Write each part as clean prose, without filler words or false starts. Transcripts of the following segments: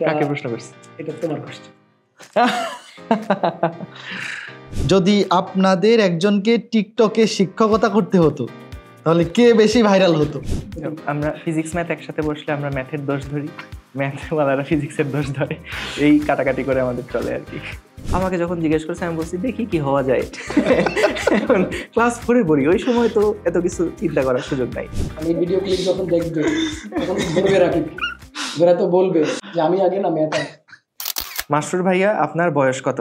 কাকে প্রশ্ন করছি? এটা তোমার কোশ্চেন। যদি আপনাদের একজনকে টিকটকে শিক্ষকতা করতে হতো তাহলে কে বেশি ভাইরাল হতো? আমরা ফিজিক্স ম্যাথ একসাথে বসলে আমরা ম্যাথের দোষ ধরি, ম্যাথওয়ালারা ফিজিক্সের দোষ ধরে, এই কাটাকাটি করে আমাদের চলে আর কি। আমাকে যখন জিজ্ঞেস করছে আমি বলছি দেখি কি হওয়া যায়। ক্লাস 4-এ পড়ি, ওই সময় তো এত কিছু চিন্তা করার সুযোগ নাই। আমি ভিডিও ক্লিপ যখন দেখবে তখন বলবে রাকিব, ওরা তো বলবে যে আমি আগে না ম্যাথ আগে। মাসরুর ভাইয়া আপনার বয়স কত?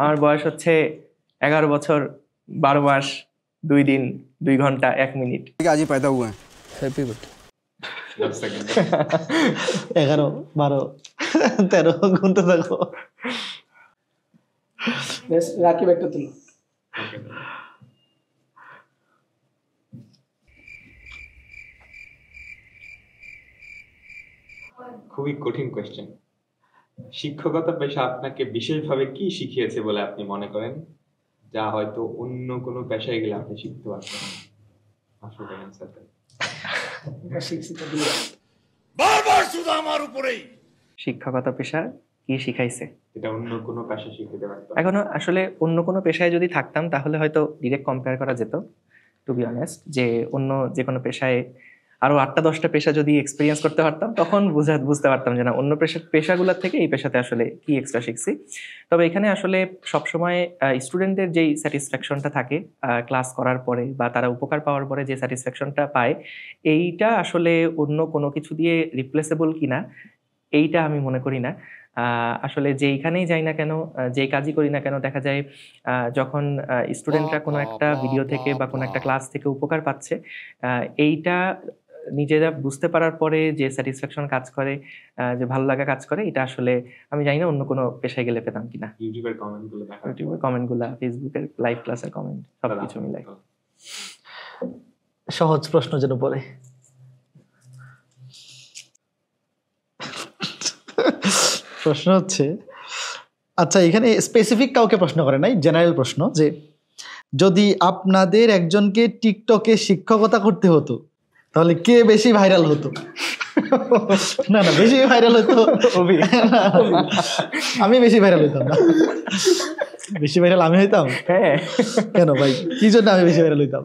আমার বয়স হচ্ছে 11 বছর 12 মাস 2 দিন 2 ঘন্টা 1 মিনিট। आज ही पैदा हुए हैं। Happy birthday. 11, 12, 13 গুনতে থাকো। রাকিব একটা তুলো। খুবই কঠিন কোয়েশ্চেন। শিক্ষকতা পেশা আপনাকে বিশেষভাবে কি শিখিয়েছে বলে আপনি মনে করেন, যা হয়তো অন্য কোনো পেশায় গেলে আপনি শিখতে পারতেন না? আসলে অ্যানসার দেন। बार-बार শুধু আমার উপরেই। শিক্ষকতা পেশা কি শিখাইছে? এটা অন্য কোনো পেশা শিখতে পারতাম। এখনো আসলে অন্য কোনো পেশায় যদি থাকতাম তাহলে হয়তো ডিরেক্ট কম্পেয়ার করা যেত, টু বি অনেস্ট, যে অন্য যে কোনো পেশায় আরো 8টা-10টা পেশা যদি এক্সপিরিয়েন্স করতে পারতাম তখন বুঝতে পারতাম যে না অন্য পেশাগুলোর থেকে এই পেশাতে আসলে কি এক্সট্রা শিখছি। তবে এখানে আসলে সবসময় স্টুডেন্টদের যেই স্যাটিসফ্যাকশনটা থাকে ক্লাস করার পরে বা তারা উপকার পাওয়ার পরে যে স্যাটিসফ্যাকশনটা পায়, এইটা আসলে অন্য কোনো কিছু দিয়ে রিপ্লেসেবল কিনা এইটা আমি মনে করি না। আসলে যেইখানেই যাই না কেন, যেই কাজই করি না কেন, দেখা যায় যখন স্টুডেন্টরা কোনো একটা ভিডিও থেকে বা কোনো একটা ক্লাস থেকে উপকার পাচ্ছে, এইটা নিজেরা বুঝতে পারার পরে যে স্যাটিসফ্যাকশন কাজ করে, যে ভালো লাগা কাজ করে, এটা আসলে আমি জানি না অন্য কোনো পেশায় গেলে পেতাম কিনা। ইউটিউবের কমেন্টগুলো দেখা, ইউটিউবের কমেন্টগুলো, ফেসবুকের লাইভ ক্লাসের কমেন্ট, সবকিছু মিলাই। সহজ প্রশ্ন যেন পড়ে। প্রশ্ন হচ্ছে, আচ্ছা এখানে স্পেসিফিক কাউকে প্রশ্ন করে নাই, জেনারেল প্রশ্ন, যে যদি আপনাদের একজনকে টিকটকে শিক্ষকতা করতে হতো তাহলে কে বেশি ভাইরাল হতো? না না, বেশি ভাইরাল হতো আমি, বেশি ভাইরাল হইতাম না। বেশি ভাইরাল আমি হইতাম? হ্যাঁ। কেন ভাই, কি জন্য আমি বেশি ভাইরাল হইতাম?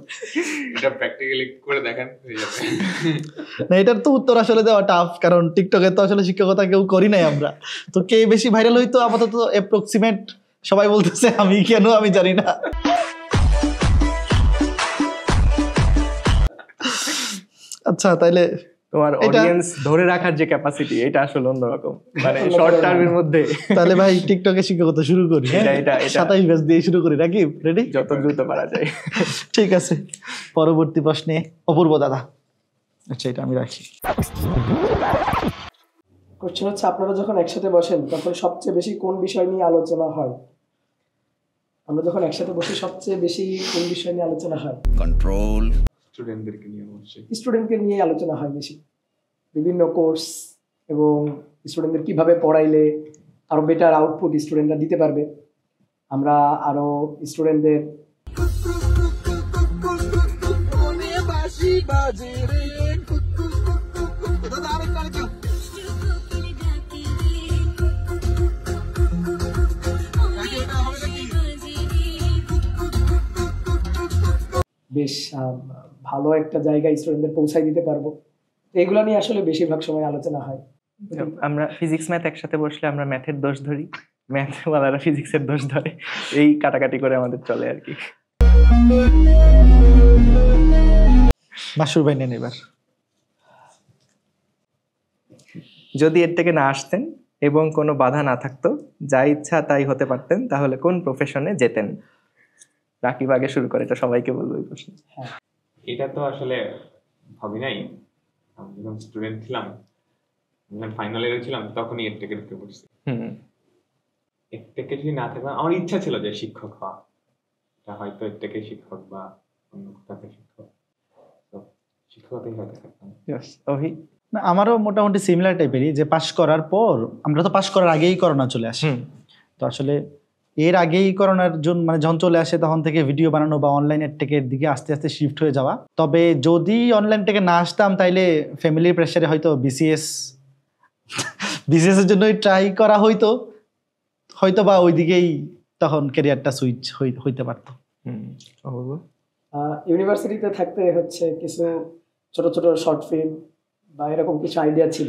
এটা প্র্যাকটিক্যালি করে দেখেন হয়ে যাবে। না, এটার তো উত্তর আসলে দেওয়া টাফ, কারণ টিকটকে তো আসলে শিক্ষকতা কেউ করি নাই আমরা। তো কে বেশি ভাইরাল হইতো আপাতত অ্যাপ্রক্সিমেট সবাই বলতেছে আমি, কেন আমি জানি না। আচ্ছা তাইলে তোমার অডিয়েন্স ধরে রাখার যে ক্যাপাসিটি, এটা আসলে অন্যরকম, মানে শর্ট টার্মের মধ্যে। তাহলে ভাই টিকটকে শিক্ষকতা শুরু করি। এটা 27 ব্যাচ দিয়ে শুরু করি নাকি? রেডি? যত দ্রুত পারা যায়। ঠিক আছে, পরবর্তী প্রশ্নে অপূর্ব দাদা। আচ্ছা এটা আমি রাখি। কোশ্চেন হচ্ছে, আপনারা যখন একসাথে বসেন তখন সবচেয়ে বেশি কোন বিষয় নিয়ে আলোচনা হয়? আমরা যখন একসাথে বসি সবচেয়ে বেশি কোন বিষয় নিয়ে আলোচনা হয়? कंट्रोल। স্টুডেন্টদেরকে নিয়ে অবশ্যই স্টুডেন্টকে নিয়ে আলোচনা হয় বেশি। বিভিন্ন কোর্স এবং স্টুডেন্টদের কিভাবে পড়াইলে আরো বেটার আউটপুট স্টুডেন্টরা দিতে পারবে, আমরা আরো স্টুডেন্টদের বেশ ভালো একটা জায়গায় স্টুডেন্টদের পৌঁছায় দিতে পারবো, এগুলো নিয়ে আসলে বেশিরভাগ সময় আলোচনা হয়। আমরা ফিজিক্স ম্যাথ একসাথে বসলে আমরা ম্যাথের দোষ ধরি, ম্যাথওয়ালারা ফিজিক্সের দোষ ধরে, এই কাটাকাটি করে আমাদের চলে আর কি। মাসুর ভাই নেন এবার। যদি এর থেকে না আসতেন এবং কোনো বাধা না থাকতো, যা ইচ্ছা তাই হতে পারতেন, তাহলে কোন প্রফেশনে যেতেন? রাকিব আগে শুরু করে, এটা সবাইকে বলবো এই প্রশ্ন। এটা তো আসলে ভাবি নাই। আমি যখন স্টুডেন্ট ছিলাম, ফাইনাল ইয়ারে ছিলাম, তখনই এর থেকে ঢুকে পড়ছি। এর থেকে যদি না থাকতাম, আমার ইচ্ছা ছিল যে শিক্ষক হওয়া, এটা হয়তো এর থেকে শিক্ষক বা অন্য কোথাও শিক্ষক, শিক্ষকতাই হয়তো থাকতাম। অভি? না, আমারও মোটামুটি সিমিলার টাইপেরই, যে পাশ করার পর, আমরা তো পাশ করার আগেই করোনা চলে আসে, তো আসলে এর আগেই করোনার জন্য মানে যখন চলে আসে তখন থেকে ভিডিও বানানো বা অনলাইন টেকের দিকে আস্তে আস্তে শিফট হয়ে যাওয়া। তবে যদি অনলাইন থেকে না আসতাম তাইলে ফ্যামিলির প্রেসারে হয়তো বিসিএস এর জন্যই ট্রাই করা হয়তো বা ওইদিকেই তখন ক্যারিয়ারটা সুইচ হইতে পারতো। অপূর্ব? ইউনিভার্সিটিতে থাকতে হচ্ছে কিছু ছোট ছোট শর্ট ফিল্ম বা এরকম কিছু আইডিয়া ছিল,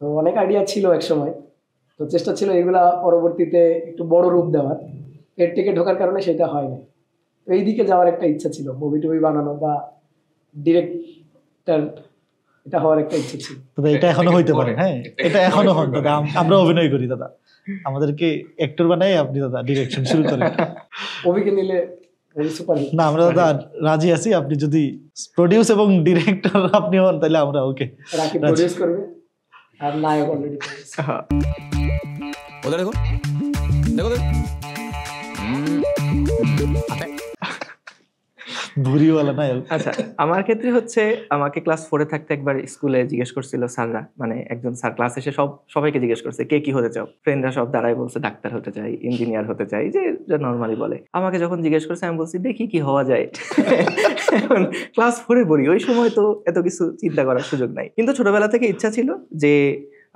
তো অনেক আইডিয়া ছিল এক সময়, তো চেষ্টা ছিল এগুলা পরবর্তীতে একটু বড় রূপ দেওয়ার। এর থেকে ঢোকার কারণে সেটা হয় না। তো এই দিকে যাওয়ার একটা ইচ্ছা ছিল, মুভি টুভি বানানো বা ডিরেক্টর, এটা হওয়ার একটা ইচ্ছা ছিল। দাদা এটা এখনো হইতে পারে, হ্যাঁ এটা এখনো হন দাদা, আমরা অভিনয় করি দাদা, আমাদেরকে অ্যাক্টর বানাই, আপনি দাদা ডিরেকশন শুরু করেন। মুভিকে নিলে সুপার হিট। না আমরা দাদা রাজি আছি, আপনি যদি প্রডিউস এবং ডিরেক্টর আপনি হন তাহলে আমরা ওকে। রাকিব প্রডিউস করবে আর নায়ক অলরেডি उधर देखो देखो देखो ভুরিওয়ালা নায়ক। আচ্ছা, আমার ক্ষেত্রে হচ্ছে আমাকে ক্লাস 4 এ থাকতে একবার স্কুলে জিজ্ঞেস করছিল স্যাররা, মানে একজন স্যার ক্লাস এসে সবাইকে জিজ্ঞেস করছে কে কি হতে চাও। ফ্রেন্ডরা সব দাঁড়ায় বলছে ডাক্তার হতে চাই, ইঞ্জিনিয়ার হতে চাই, যে নর্মালি বলে। আমাকে যখন জিজ্ঞেস করছে আমি বলছি দেখি কি হওয়া যায়। ক্লাস 4 এ পড়ি, ওই সময় তো এত কিছু চিন্তা করার সুযোগ নাই, কিন্তু ছোটবেলা থেকে ইচ্ছা ছিল যে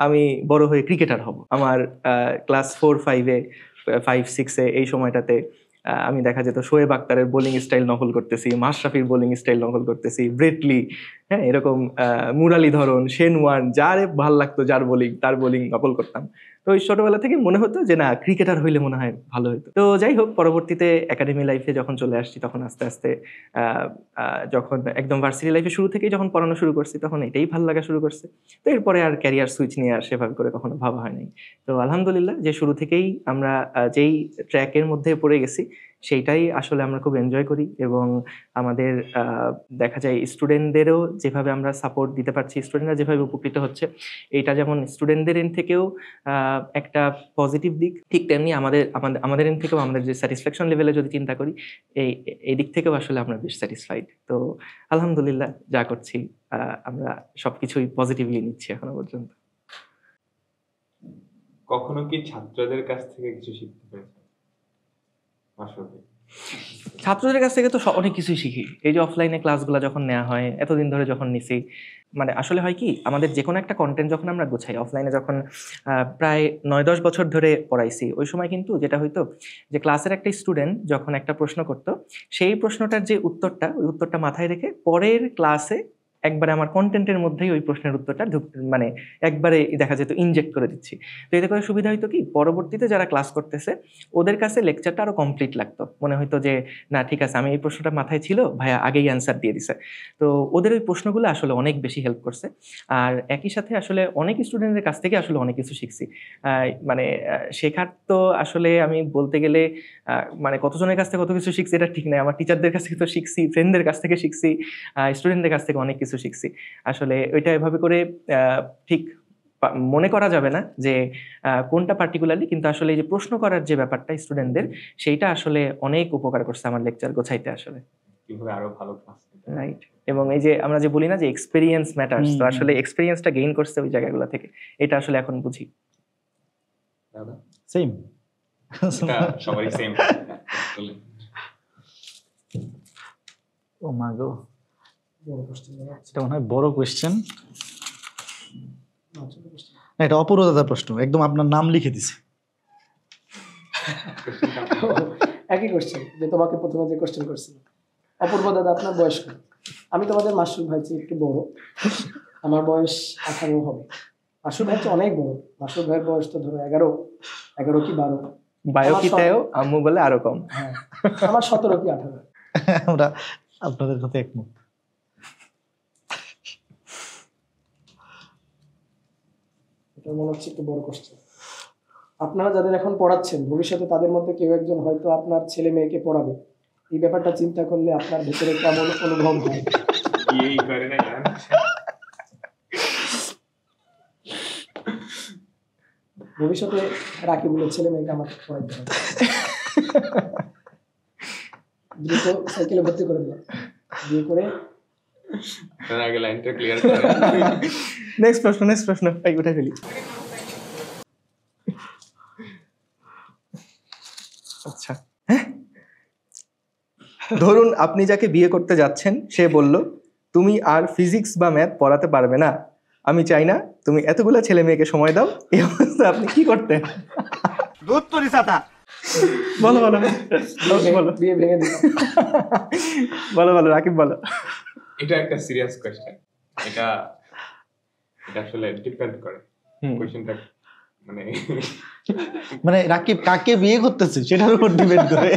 আমি বড় হয়ে ক্রিকেটার হব। আমার ক্লাস 4-5 এ 5-6 এ এই সময়টাতে আমি দেখা যেত শোয়েব আক্তারের বোলিং স্টাইল নকল করতেছি, মাশরাফির বোলিং স্টাইল নকল করতেছি, ব্রেটলি, হ্যাঁ এরকম মুরালীধরন, শেন ওয়ার্ন, যার ভাল লাগতো যার বোলিং তার বোলিং নকল করতাম। তো ওই ছোটবেলা থেকে মনে হতো যে না ক্রিকেটার হইলে মনে হয় ভালো হতো। তো যাই হোক, পরবর্তীতে একাডেমি লাইফে যখন চলে আসছি তখন আস্তে আস্তে যখন একদম ভার্সিটি লাইফে শুরু থেকেই যখন পড়ানো শুরু করছি তখন এটাই ভালো লাগা শুরু করছে। তো এরপরে আর ক্যারিয়ার সুইচ নিয়ে আর সেভাবে করে কখনো ভাবা হয় নাই। তো আলহামদুলিল্লাহ যে শুরু থেকেই আমরা যেই ট্র্যাকের মধ্যে পড়ে গেছি সেইটাই আসলে আমরা খুব এনজয় করি, এবং আমাদের দেখা যায় স্টুডেন্টদেরও যেভাবে আমরা সাপোর্ট দিতে পারছি, স্টুডেন্টরা যেভাবে উপকৃত হচ্ছে, এইটা যেমন স্টুডেন্টদের এন্ড থেকেও একটা পজিটিভ দিক, ঠিক তেমনি আমাদের এন্ড থেকেও আমাদের যে স্যাটিসফ্যাকশন লেভেলে যদি চিন্তা করি এই দিক থেকেও আসলে আমরা বেশ স্যাটিসফাইড। তো আলহামদুলিল্লাহ যা করছি আমরা সবকিছুই পজিটিভলি নিচ্ছি এখনো পর্যন্ত। কখনো কি ছাত্রদের কাছ থেকে কিছু শিখতে পেরেছেন? ছাত্রদের কাছ থেকে তো অনেক কিছুই শিখি। এই যে অফলাইনে ক্লাসগুলো যখন নেওয়া হয়, এতদিন ধরে যখন নিছি, মানে আসলে হয় কি আমাদের যে কোনো একটা কন্টেন্ট যখন আমরা গোছাই, অফলাইনে যখন প্রায় 9-10 বছর ধরে পড়াইছি, ওই সময় কিন্তু যেটা হইতো যে ক্লাসের একটা স্টুডেন্ট যখন একটা প্রশ্ন করতো, সেই প্রশ্নটার যে ওই উত্তরটা মাথায় রেখে পরের ক্লাসে একবারে আমার কন্টেন্টের মধ্যেই ওই প্রশ্নের উত্তরটা মানে একবারে দেখা যেত ইনজেক্ট করে দিচ্ছি। তো এতে করে সুবিধা হইতো কি, পরবর্তীতে যারা ক্লাস করতেছে ওদের কাছে লেকচারটা আরো কমপ্লিট লাগতো, মনে হইতো যে না ঠিক আছে আমি এই প্রশ্নটা মাথায় ছিল, ভাইয়া আগেই অ্যান্সার দিয়ে দিছে। তো ওদের ওই প্রশ্নগুলো আসলে অনেক বেশি হেল্প করছে। আর একই সাথে আসলে অনেক স্টুডেন্টের কাছ থেকে আসলে অনেক কিছু শিখছি। মানে শেখার তো আসলে আমি বলতে গেলে মানে কতজনের কাছ থেকে কত কিছু শিখছি এটা ঠিক নাই। আমার টিচারদের কাছ থেকে তো শিখছি, ফ্রেন্ডদের কাছ থেকে শিখছি, স্টুডেন্টদের কাছ থেকে অনেক কিছু শিখছি। আসলে ওইটা এভাবে করে ঠিক মনে করা যাবে না যে কোনটা পার্টিকুলারলি, কিন্তু আসলে এই যে প্রশ্ন করার যে ব্যাপারটা স্টুডেন্টদের, সেইটা আসলে অনেক উপকার করছে আমার লেকচার গোছাইতে আসলে। কিভাবে আরো ভালো ক্লাস রাইট। এবং এই যে আমরা যে বলি না যে এক্সপেরিয়েন্স ম্যাটার্স, তো আসলে এক্সপেরিয়েন্সটা গেইন করছে ওই জায়গাগুলো থেকে, এটা আসলে এখন বুঝি। দাদা সেম, সবারই সেম। ও মা গো, এটা মনে হয় বড় কোয়েশ্চেন। না এটা অপূর্ব দাদার প্রশ্ন, একদম আপনার নাম লিখে দিছে। একই কোশ্চেন যে তোমাকে প্রথমে যে কোশ্চেন করছিল। অপূর্ব দাদা আপনার বয়স কত? আমি তোমাদের মাসুদ ভাই চেয়ে একটু বড়, আমার বয়স 18 হবে। মাসুদ ভাই অনেক বড়, মাসুদ ভাইয়ের বয়স তো ধরো 11 কি 12, বায়োকিতেও আম্মু বলে আরো কম। হ্যাঁ আমার 17 কি 18। আমরা আপনাদের কথা একমত। এটা মনে হচ্ছে একটু বড় কোশ্চেন। আপনারা যাদের এখন পড়াচ্ছেন, ভবিষ্যতে তাদের মধ্যে কেউ একজন হয়তো আপনার ছেলে মেয়েকে পড়াবে, এই ব্যাপারটা চিন্তা করলে আপনার ভেতরে কেমন অনুভব হয়? এই করে না ভবিষ্যতে রাকিবুলের ছেলে মেয়েকে আমাকে পড়াইতে হবে, দ্রুত সাইকেলে ভর্তি করে দিলাম, বিয়ে করে। তার আগে লাইনটা ক্লিয়ার করে। নেক্সট প্রশ্ন এই উঠে ফেলি। আচ্ছা, ধরুন আপনি যাকে বিয়ে করতে যাচ্ছেন সে বলল তুমি আর ফিজিক্স বা ম্যাথ পড়াতে পারবে না, আমি চাই না তুমি এতগুলো ছেলে মেয়েকে সময় দাও, এই অবস্থা আপনি কি করতেন? বলো বলো বলো বিয়ে ভেঙে দিল। বলো বলো রাকিব বলো। এটা একটা সিরিয়াস কোয়েশ্চেন। এটা আসলে ডিপেন্ড করে কোয়েশ্চেনটা, মানে মানে রাকিব কাকে বিয়ে করতেছে সেটার উপর ডিপেন্ড করে,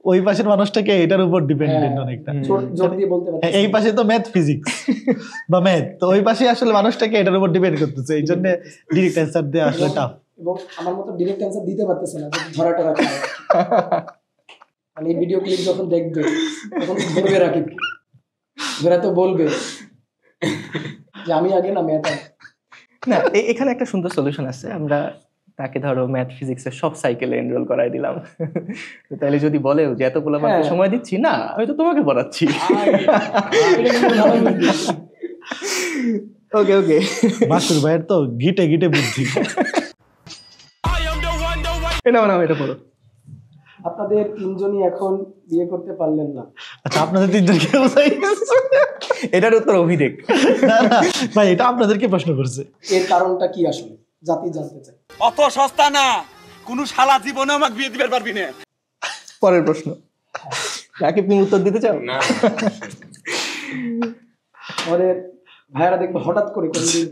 ওই পাশের মানুষটাকে এটার উপর ডিপেন্ডেন্ট অনেকটা। জোর দিয়ে বলতে পারছি। এই পাশে তো ম্যাথ ফিজিক্স বা ম্যাথ, তো ওই পাশে আসলে মানুষটাকে এটার উপর ডিপেন্ড করতেছে, এই জন্য ডিরেক্ট অ্যান্সার দেওয়া আসলে টাফ। এবং আমার মতো ডিরেক্ট অ্যান্সার দিতে পারতেছে না, ধরা টরা খায়। মানে এই ভিডিও ক্লিপ যখন দেখবে তখন ধরবে রাকিব, ধরা তো বলবে যে আমি আগে না ম্যাথ আগে। না, এখানে একটা সুন্দর সলিউশন আছে, আমরা তাকে ধরো ম্যাথ ফিজিক্সের সব সাইকেলে এনরোল করাই দিলাম, তাহলে যদি বলেও যে এত পোলাপানকে সময় দিচ্ছি না, আমি তো তোমাকে পড়াচ্ছি। ওকে ওকে, মাসুর ভাইয়ের তো গিটে গিটে বুদ্ধি। এটা মানে এটা পড়ো। আপনাদের তিনজনই এখন বিয়ে করতে পারলেন না, আচ্ছা আপনাদের তিনজনকে বোঝাই, এটার উত্তর অভিষেক। না না ভাই, এটা আপনাদেরকে প্রশ্ন করছে। এর কারণটা কি আসলে জাতি জানতে চাই। অত সস্তা না, কোন শালা জীবনে আমাকে বিয়ে দিতে পারবি না। পরের প্রশ্ন, রাকিব তুমি উত্তর দিতে চাও? না, আমাদের ভাইয়ারা দেখবে হঠাৎ করে কোনদিন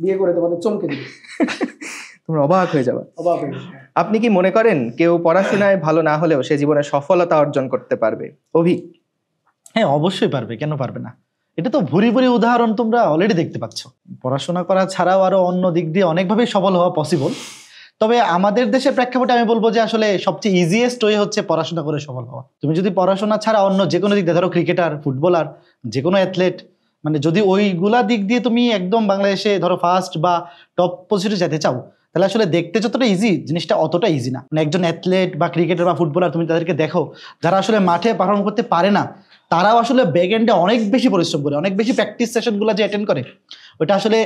বিয়ে করে তোমাদের চমকে দিবে, তোমরা অবাক হয়ে যাবে। অবাক হয়ে। আপনি কি মনে করেন কেউ পড়াশোনায় ভালো না হলেও সে জীবনে সফলতা অর্জন করতে পারবে? অভি? হ্যাঁ অবশ্যই পারবে, কেন পারবে না? এটা তো ভুরি ভুরি উদাহরণ তোমরা অলরেডি দেখতে পাচ্ছ। পড়াশোনা করা ছাড়াও আরো অন্য দিক দিয়ে অনেকভাবেই সফল হওয়া পসিবল। তবে আমাদের দেশের প্রেক্ষাপটে আমি বলবো যে আসলে সবচেয়ে ইজিয়েস্ট ওয়ে হচ্ছে পড়াশোনা করে সফল হওয়া। তুমি যদি পড়াশোনা ছাড়া অন্য যে কোনো দিক দিয়ে, ধরো ক্রিকেটার, ফুটবলার, যে কোনো অ্যাথলেট, মানে যদি ওইগুলা দিক দিয়ে তুমি একদম বাংলাদেশে ধরো ফার্স্ট বা টপ পজিশনে যেতে চাও, তাহলে আসলে দেখতে যতটা ইজি, জিনিসটা অতটা ইজি না। মানে একজন অ্যাথলেট বা ক্রিকেটার বা ফুটবলার তুমি তাদেরকে দেখো, যারা আসলে মাঠে পারফর্ম করতে পারে না, তারাও আসলে ব্যাক এন্ডে অনেক বেশি পরিশ্রম করে, অনেক বেশি প্র্যাকটিস সেশনগুলো যে অ্যাটেন্ড করে, ওটা আসলে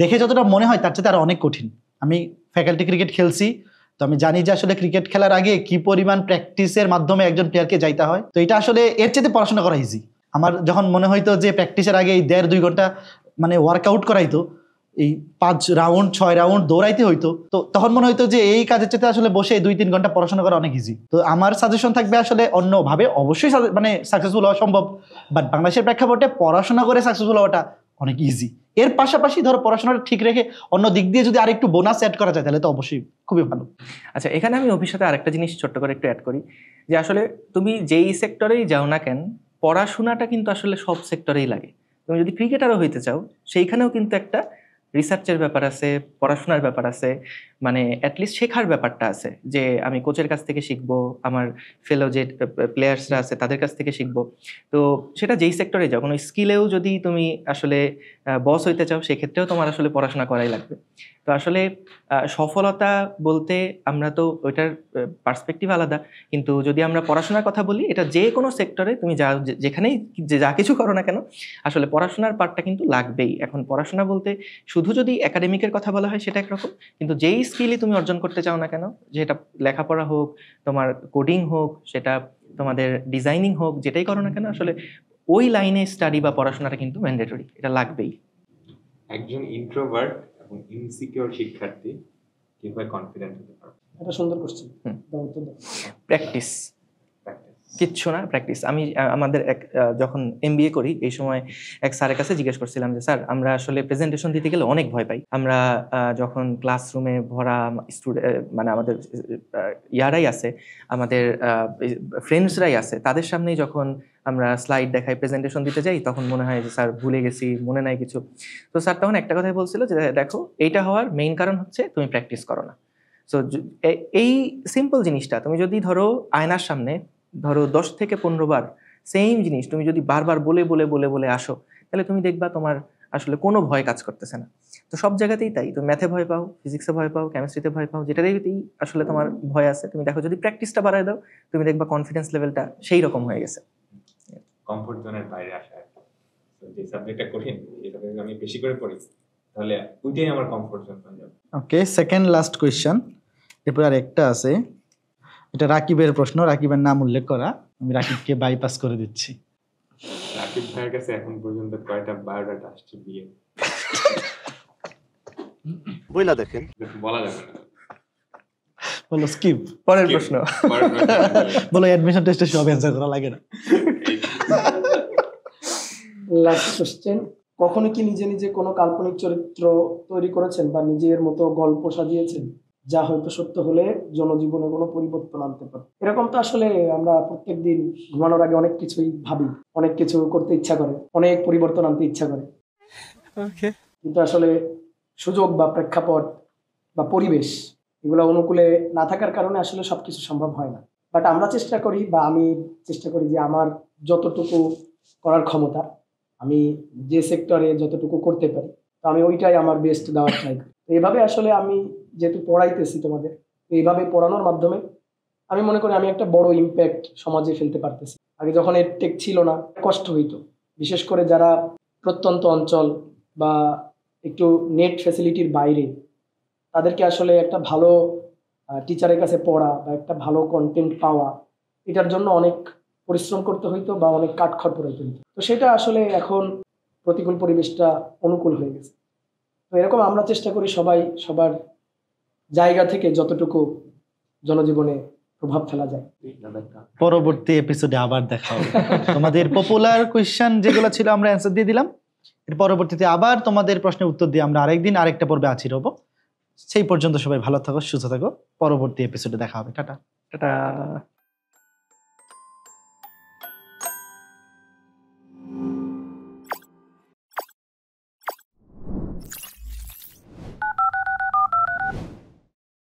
দেখে যতটা মনে হয় তার চেয়ে আরো অনেক কঠিন। আমি ফ্যাকাল্টি ক্রিকেট খেলছি, তো আমি জানি যে আসলে ক্রিকেট খেলার আগে কি পরিমাণ প্র্যাকটিসের মাধ্যমে একজন প্লেয়ারকে যাইতে হয়। তো এটা আসলে এর চেয়ে পড়াশোনা করা ইজি। আমার যখন মনে হইতো যে প্র্যাকটিসের আগে এই 1.5-2 ঘন্টা মানে ওয়ার্কআউট করাইতো, এই 5 রাউন্ড 6 রাউন্ড দৌড়াইতে হইতো, তো তখন মনে হইতো যে এই কাজের চেয়ে আসলে বসে 2-3 ঘন্টা পড়াশোনা করা অনেক ইজি। তো আমার সাজেশন থাকবে আসলে অন্যভাবে অবশ্যই মানে সাকসেসফুল হওয়া সম্ভব, বাট বাংলাদেশের প্রেক্ষাপটে পড়াশোনা করে সাকসেসফুল হওয়াটা অনেক ইজি। এর পাশাপাশি ধরো পড়াশোনাটা ঠিক রেখে অন্য দিক দিয়ে যদি আরেকটু বোনাস অ্যাড করা যায় তাহলে তো অবশ্যই খুবই ভালো। আচ্ছা, এখানে আমি অভির সাথে আরেকটা জিনিস ছোট্ট করে একটু অ্যাড করি, যে আসলে তুমি যেই সেক্টরেই যাও না কেন, পড়াশোনাটা কিন্তু আসলে সব সেক্টরেই লাগে। তুমি যদি ক্রিকেটারও হইতে চাও, সেইখানেও কিন্তু একটা রিসার্চের ব্যাপার আছে, পড়াশোনার ব্যাপার আছে, মানে অ্যাটলিস্ট শেখার ব্যাপারটা আছে, যে আমি কোচের কাছ থেকে শিখবো, আমার ফেলো যে প্লেয়ার্সরা আছে তাদের কাছ থেকে শিখবো। তো সেটা যেই সেক্টরে যাও, কোনো স্কিলেও যদি তুমি আসলে বস হইতে চাও, সেক্ষেত্রেও তোমার আসলে পড়াশোনা করাই লাগবে। তো আসলে সফলতা বলতে আমরা তো ওইটার পার্সপেক্টিভ আলাদা, কিন্তু যদি আমরা পড়াশোনার কথা বলি, এটা যে কোনো সেক্টরে তুমি যা যেখানেই যা কিছু করো না কেন, আসলে পড়াশোনার পার্টটা কিন্তু লাগবেই। এখন পড়াশোনা বলতে শুধু যদি একাডেমিকের কথা বলা হয় সেটা একরকম, কিন্তু যেই স্কিলই তুমি অর্জন করতে চাও না কেন, যেটা লেখাপড়া হোক, তোমার কোডিং হোক, সেটা তোমাদের ডিজাইনিং হোক, যেটাই করো না কেন, আসলে ওই লাইনে স্টাডি বা পড়াশোনাটা কিন্তু ম্যান্ডেটরি, এটা লাগবেই। একজন ইন্ট্রোভার্ট এবং ইনসিকিউর শিক্ষার্থী কিভাবে কনফিডেন্ট হতে পারবে? এটা সুন্দর কোশ্চেন। প্র্যাকটিস, কিচ্ছু না, প্র্যাকটিস। আমি আমাদের যখন MBA করি, এই সময় এক স্যারের কাছে জিজ্ঞেস করছিলাম যে স্যার, আমরা আসলে প্রেজেন্টেশন দিতে গেলে অনেক ভয় পাই। আমরা যখন ক্লাসরুমে ভরা মানে আমাদের ইয়ারাই আছে, আমাদের ফ্রেন্ডসরাই আছে, তাদের সামনেই যখন আমরা স্লাইড দেখাই, প্রেজেন্টেশন দিতে যাই, তখন মনে হয় যে স্যার ভুলে গেছি, মনে নাই কিছু। তো স্যার তখন একটা কথাই বলছিল যে দেখো, এইটা হওয়ার মেইন কারণ হচ্ছে তুমি প্র্যাকটিস করো না। সো এই সিম্পল জিনিসটা তুমি যদি ধরো আয়নার সামনে ধরো 10 থেকে 15 বার সেম জিনিস তুমি যদি বারবার বলে বলে বলে বলে আসো, তাহলে তুমি দেখবা তোমার আসলে কোনো ভয় কাজ করতেছে না। তো সব জায়গাতেই তাই, তুমি ম্যাথে ভয় পাও, ফিজিক্সে ভয় পাও, কেমিস্ট্রিতে ভয় পাও, যেটাতেই আসলে তোমার ভয় আছে, তুমি দেখো যদি প্র্যাকটিসটা বাড়ায় দাও, তুমি দেখবা কনফিডেন্স লেভেলটা সেই রকম হয়ে গেছে। কমফোর্ট জোনের বাইরে আসা, যে সাবজেক্টটা কঠিন, যেটা আমি বেশি করে পড়ি, তাহলে ওইটাই আমার কমফোর্ট জোন হয়ে যাবে। ওকে, সেকেন্ড লাস্ট কোয়েশ্চেন, এরপর আর একটা আছে। এটা রাকিবের প্রশ্ন, রাকিবের নাম উল্লেখ করা, আমি রাকিবকে বাইপাস করে দিচ্ছি। রাকিব ভাইয়ের কাছে এখন পর্যন্ত কয়টা বায়োডাটা আসছে বিয়ে বইলা দেখেন। বলা যাবে না। বলো স্কিপ। পরের প্রশ্ন। পরের প্রশ্ন। বলো অ্যাডমিশন টেস্টে সব অ্যান্সার করা লাগে না। লাস্ট কোশ্চেন, কখনো কি নিজে নিজে কোনো কাল্পনিক চরিত্র তৈরি করেছেন বা নিজের মতো গল্প সাজিয়েছেন যা হয়তো সত্য হলে জনজীবনে কোনো পরিবর্তন আনতে পারে? এরকম তো আসলে আমরা প্রত্যেকদিন ঘুমানোর আগে অনেক কিছুই ভাবি, অনেক কিছু করতে ইচ্ছা করে, অনেক পরিবর্তন আনতে ইচ্ছা করে, কিন্তু আসলে সুযোগ বা প্রেক্ষাপট বা পরিবেশ এগুলো অনুকূলে না থাকার কারণে আসলে সবকিছু সম্ভব হয় না। বাট আমরা চেষ্টা করি বা আমি চেষ্টা করি যে আমার যতটুকু করার ক্ষমতা, আমি যে সেক্টরে যতটুকু করতে পারি, তো আমি ওইটাই আমার বেস্ট দেওয়ার ট্রাই করি। তো এইভাবে আসলে আমি যেহেতু পড়াইতেছি তোমাদের, তো এইভাবে পড়ানোর মাধ্যমে আমি মনে করি আমি একটা বড় ইম্প্যাক্ট সমাজে ফেলতে পারতেছি। আগে যখন এডটেক ছিল না, কষ্ট হইতো, বিশেষ করে যারা প্রত্যন্ত অঞ্চল বা একটু নেট ফ্যাসিলিটির বাইরে, তাদেরকে আসলে একটা ভালো টিচারের কাছে পড়া বা একটা ভালো কন্টেন্ট পাওয়া, এটার জন্য অনেক পরিশ্রম করতে হইতো বা অনেক কাঠখড় পোড়াইতে হইতো। তো সেটা আসলে এখন প্রতিকূল পরিবেশটা অনুকূল হয়ে গেছে। তো এরকম আমরা চেষ্টা করি সবাই সবার জায়গা থেকে যতটুকু জনজীবনে প্রভাব ফেলা যায়। পরবর্তী এপিসোডে আবার দেখা হবে। তোমাদের পপুলার কোয়েশ্চেন যেগুলো ছিল আমরা অ্যান্সার দিয়ে দিলাম, এর পরবর্তীতে আবার তোমাদের প্রশ্নের উত্তর দিয়ে আমরা আরেকদিন আরেকটা পর্বে হাজির হব। সেই পর্যন্ত সবাই ভালো থাকো, সুস্থ থাকো, পরবর্তী এপিসোডে দেখা হবে। টাটা। টাটা।